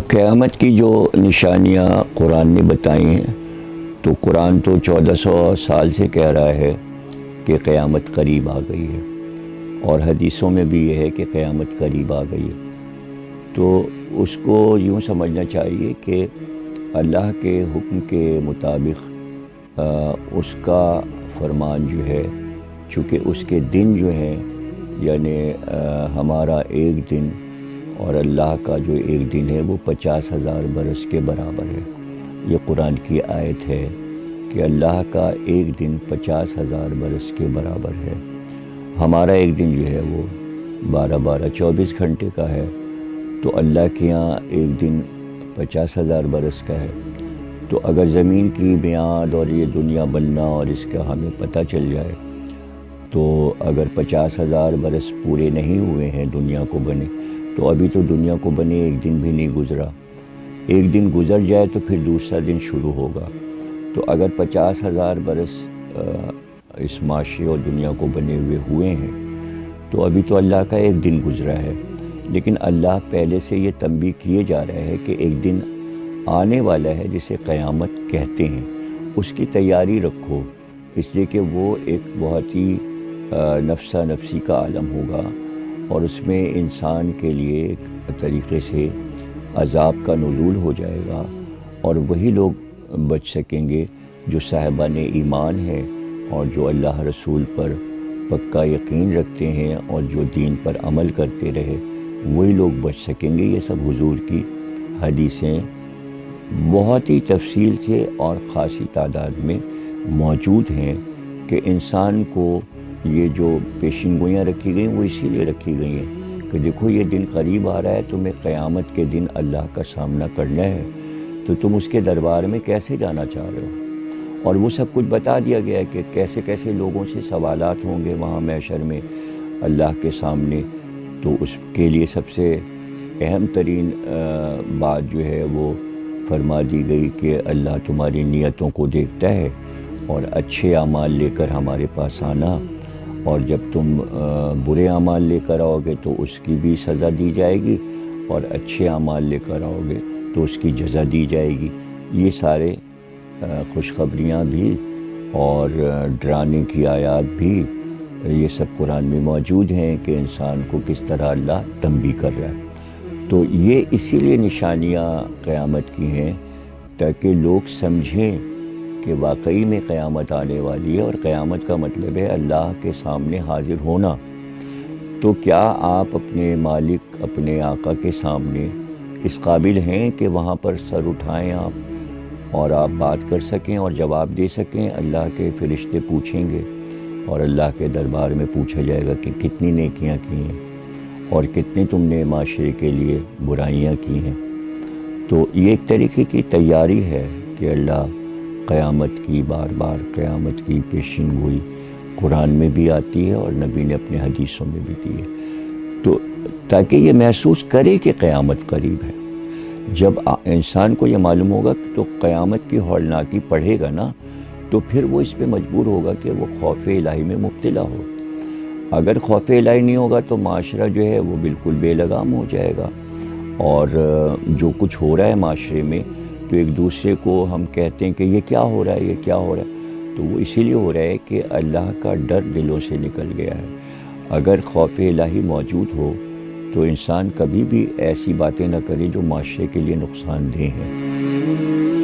قیامت کی جو نشانیاں قرآن نے بتائی ہیں، تو قرآن تو 1400 سال سے کہہ رہا ہے کہ قیامت قریب آ گئی ہے، اور حدیثوں میں بھی یہ ہے کہ قیامت قریب آ گئی ہے۔ تو اس کو یوں سمجھنا چاہیے کہ اللہ کے حکم کے مطابق اس کا فرمان جو ہے، چونکہ اس کے دن جو ہیں، یعنی ہمارا ایک دن اور اللہ کا جو ایک دن ہے وہ 50,000 برس کے برابر ہے۔ یہ قرآن کی آیت ہے کہ اللہ کا ایک دن 50,000 برس کے برابر ہے۔ ہمارا ایک دن جو ہے وہ 24 گھنٹے کا ہے، تو اللہ کے یہاں ایک دن 50,000 برس کا ہے۔ تو اگر زمین کی میعاد اور یہ دنیا بننا اور اس کا ہمیں پتہ چل جائے، تو اگر 50,000 برس پورے نہیں ہوئے ہیں دنیا کو بنے، تو ابھی تو دنیا کو بنے ایک دن بھی نہیں گزرا۔ ایک دن گزر جائے تو پھر دوسرا دن شروع ہوگا۔ تو اگر 50,000 برس اس معاشرے اور دنیا کو بنے ہوئے ہیں، تو ابھی تو اللہ کا ایک دن گزرا ہے۔ لیکن اللہ پہلے سے یہ تنبیہ کیے جا رہا ہے کہ ایک دن آنے والا ہے جسے قیامت کہتے ہیں، اس کی تیاری رکھو، اس لیے کہ وہ ایک بہت ہی نفسا نفسی کا عالم ہوگا، اور اس میں انسان کے لیے ایک طریقے سے عذاب کا نزول ہو جائے گا، اور وہی لوگ بچ سکیں گے جو صاحبان ایمان ہیں اور جو اللہ رسول پر پکا یقین رکھتے ہیں اور جو دین پر عمل کرتے رہے، وہی لوگ بچ سکیں گے۔ یہ سب حضور کی حدیثیں بہت ہی تفصیل سے اور خاصی تعداد میں موجود ہیں کہ انسان کو یہ جو پیشین گوئیاں رکھی گئیں وہ اسی لیے رکھی گئی ہیں کہ دیکھو یہ دن قریب آ رہا ہے، تمہیں قیامت کے دن اللہ کا سامنا کرنا ہے، تو تم اس کے دربار میں کیسے جانا چاہ رہے ہو، اور وہ سب کچھ بتا دیا گیا ہے کہ کیسے کیسے لوگوں سے سوالات ہوں گے وہاں محشر میں اللہ کے سامنے۔ تو اس کے لیے سب سے اہم ترین بات جو ہے وہ فرما دی گئی کہ اللہ تمہاری نیتوں کو دیکھتا ہے، اور اچھے اعمال لے کر ہمارے پاس آنا، اور جب تم برے اعمال لے کر آؤ گے تو اس کی بھی سزا دی جائے گی، اور اچھے اعمال لے کر آؤ گے تو اس کی جزا دی جائے گی۔ یہ سارے خوشخبریاں بھی اور ڈرانے کی آیات بھی یہ سب قرآن میں موجود ہیں کہ انسان کو کس طرح اللہ تنبیہ کر رہا ہے۔ تو یہ اسی لیے نشانیاں قیامت کی ہیں تاکہ لوگ سمجھیں کہ واقعی میں قیامت آنے والی ہے، اور قیامت کا مطلب ہے اللہ کے سامنے حاضر ہونا۔ تو کیا آپ اپنے مالک، اپنے آقا کے سامنے اس قابل ہیں کہ وہاں پر سر اٹھائیں آپ، اور آپ بات کر سکیں اور جواب دے سکیں؟ اللہ کے فرشتے پوچھیں گے، اور اللہ کے دربار میں پوچھا جائے گا کہ کتنی نیکیاں کی ہیں اور کتنے تم نے معاشرے کے لیے برائیاں کی ہیں۔ تو یہ ایک طریقے کی تیاری ہے کہ اللہ قیامت کی بار بار قیامت کی پیشین گوئی قرآن میں بھی آتی ہے اور نبی نے اپنے حدیثوں میں بھی دی ہے، تو تاکہ یہ محسوس کرے کہ قیامت قریب ہے۔ جب انسان کو یہ معلوم ہوگا تو قیامت کی ہولناکی پڑھے گا نا، تو پھر وہ اس پہ مجبور ہوگا کہ وہ خوف الہی میں مبتلا ہو۔ اگر خوف الہی نہیں ہوگا تو معاشرہ جو ہے وہ بالکل بے لگام ہو جائے گا، اور جو کچھ ہو رہا ہے معاشرے میں تو ایک دوسرے کو ہم کہتے ہیں کہ یہ کیا ہو رہا ہے، یہ کیا ہو رہا ہے، تو وہ اسی لیے ہو رہا ہے کہ اللہ کا ڈر دلوں سے نکل گیا ہے۔ اگر خوف الہی موجود ہو تو انسان کبھی بھی ایسی باتیں نہ کرے جو معاشرے کے لیے نقصان دہ ہیں۔